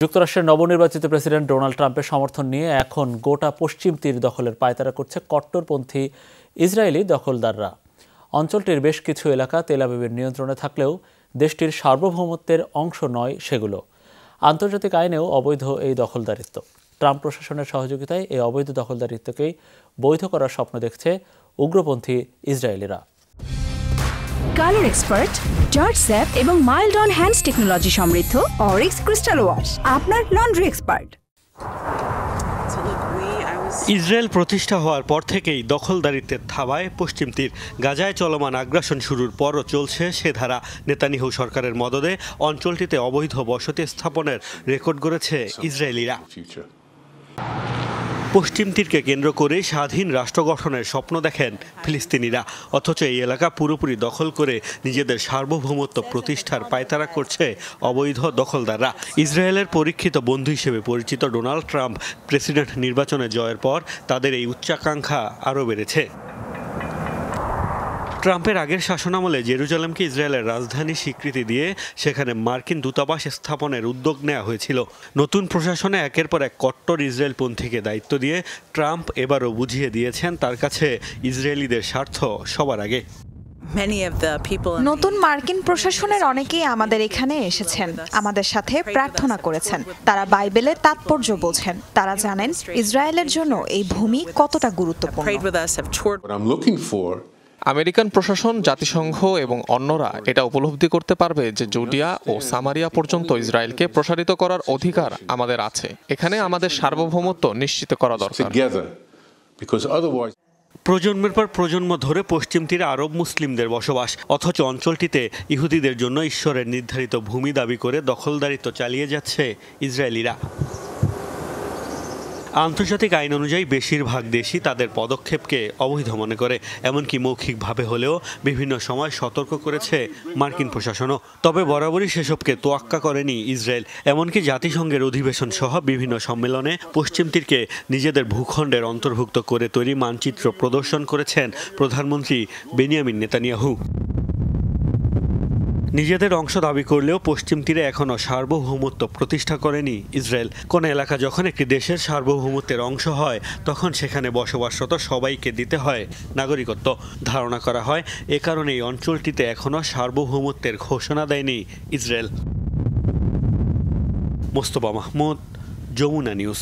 যুক্তরাষ্ট্রের নবনির্বাচিত president Donald ট্রাম্পের সমর্থন নিয়ে এখন গোটা পশ্চিম তীর দখলের পায়তারা করছে কট্টরপন্থী ইসরায়েলি দখলদাররা। অঞ্চলটির বেশ কিছু এলাকা তেল আবিবের নিয়ন্ত্রণে থাকলেও দেশটির সার্বভৌমত্বের অংশ নয় সেগুলো। আন্তর্জাতিক আইনেও অবৈধ এই দখলদারিত্ব। ট্রাম্প প্রশাসনের সহযোগিতায় এই অবৈধ দখলদারিত্বকেই বৈধ করার স্বপ্ন দেখছে উগ্রপন্থী ইসরায়েলিরা। কালার এক্সপার্ট, জর্জ স্যাপ এবং মাইল্ড অন হ্যান্ডস টেকনোলজি সমৃদ্ধ অরিক্স ক্রিস্টাল ওয়াশ আপনার লন্ড্রি এক্সপার্ট। ইসরায়েল প্রতিষ্ঠা হওয়ার পর থেকেই দখলদারিত্বের থাবায় পশ্চিম তীর। গাজায় চলমান আগ্রাসন শুরুর পরও চলছে সে ধারা। নেতানিয়াহু সরকারের মদদে অঞ্চলটিতে অবৈধ বসতি স্থাপনের রেকর্ড গড়েছে ইসরায়েলিরা। পশ্চিম তীরকে কেন্দ্র করে স্বাধীন রাষ্ট্র গঠনের স্বপ্ন দেখেন ফিলিস্তিনিরা, অথচ এই এলাকা পুরোপুরি দখল করে নিজেদের সার্বভৌমত্ব প্রতিষ্ঠার পায়তারা করছে অবৈধ দখলদাররা। ইসরায়েলের পরীক্ষিত বন্ধু হিসেবে পরিচিত ডোনাল্ড ট্রাম্প প্রেসিডেন্ট নির্বাচনে জয়ের পর তাদের এই উচ্চাকাঙ্ক্ষা আরও বেড়েছে। ট্রাম্পের আগের শাসনামলে জেরুজালেমকে ইসরায়েলের রাজধানী স্বীকৃতি দিয়ে সেখানে মার্কিন দূতাবাস স্থাপনের উদ্যোগ নেওয়া হয়েছিল। নতুন প্রশাসনে একের পর এক কট্টর ইসরায়েলপন্থীকে দায়িত্ব দিয়ে ট্রাম্প এবারও বুঝিয়ে দিয়েছেন তার কাছে ইসরায়েলিদের স্বার্থ সবার আগে। নতুন মার্কিন প্রশাসনের অনেকেই আমাদের এখানে এসেছেন, আমাদের সাথে প্রার্থনা করেছেন। তারা বাইবেলের তাৎপর্য বোঝেন, তারা জানেন ইসরায়েলের জন্য এই ভূমি কতটা গুরুত্বপূর্ণ। আমেরিকান প্রশাসন, জাতিসংঘ এবং অন্যরা এটা উপলব্ধি করতে পারবে যে জুডিয়া ও সামারিয়া পর্যন্ত ইসরায়েলকে প্রসারিত করার অধিকার আমাদের আছে। এখানে আমাদের সার্বভৌমত্ব নিশ্চিত করা দরকার। প্রজন্মের পর প্রজন্ম ধরে পশ্চিম তীরে আরব মুসলিমদের বসবাস, অথচ অঞ্চলটিতে ইহুদিদের জন্য ঈশ্বরের নির্ধারিত ভূমি দাবি করে দখলদারিত্ব চালিয়ে যাচ্ছে ইসরায়েলিরা। আন্তর্জাতিক আইন অনুযায়ী বেশিরভাগ দেশই তাদের পদক্ষেপকে অবৈধ মনে করে, এমনকি মৌখিকভাবে হলেও বিভিন্ন সময় সতর্ক করেছে মার্কিন প্রশাসনও। তবে বরাবরই সেসবকে তোয়াক্কা করেনি ইসরায়েল। এমনকি জাতিসংঘের অধিবেশন সহ বিভিন্ন সম্মেলনে পশ্চিম তীরকে নিজেদের ভূখণ্ডের অন্তর্ভুক্ত করে তৈরি মানচিত্র প্রদর্শন করেছেন প্রধানমন্ত্রী বেনিয়ামিন নেতানিয়াহু। নিজেদের অংশ দাবি করলেও পশ্চিম তীরে এখনও সার্বভৌমত্ব প্রতিষ্ঠা করেনি ইসরায়েল। কোন এলাকা যখন একটি দেশের সার্বভৌমত্বের অংশ হয় তখন সেখানে বসবাসরত সবাইকে দিতে হয় নাগরিকত্ব। ধারণা করা হয় এ কারণে এই অঞ্চলটিতে এখনও সার্বভৌমত্বের ঘোষণা দেয়নি ইসরায়েল। মোস্তফা মাহমুদ, যমুনা নিউজ।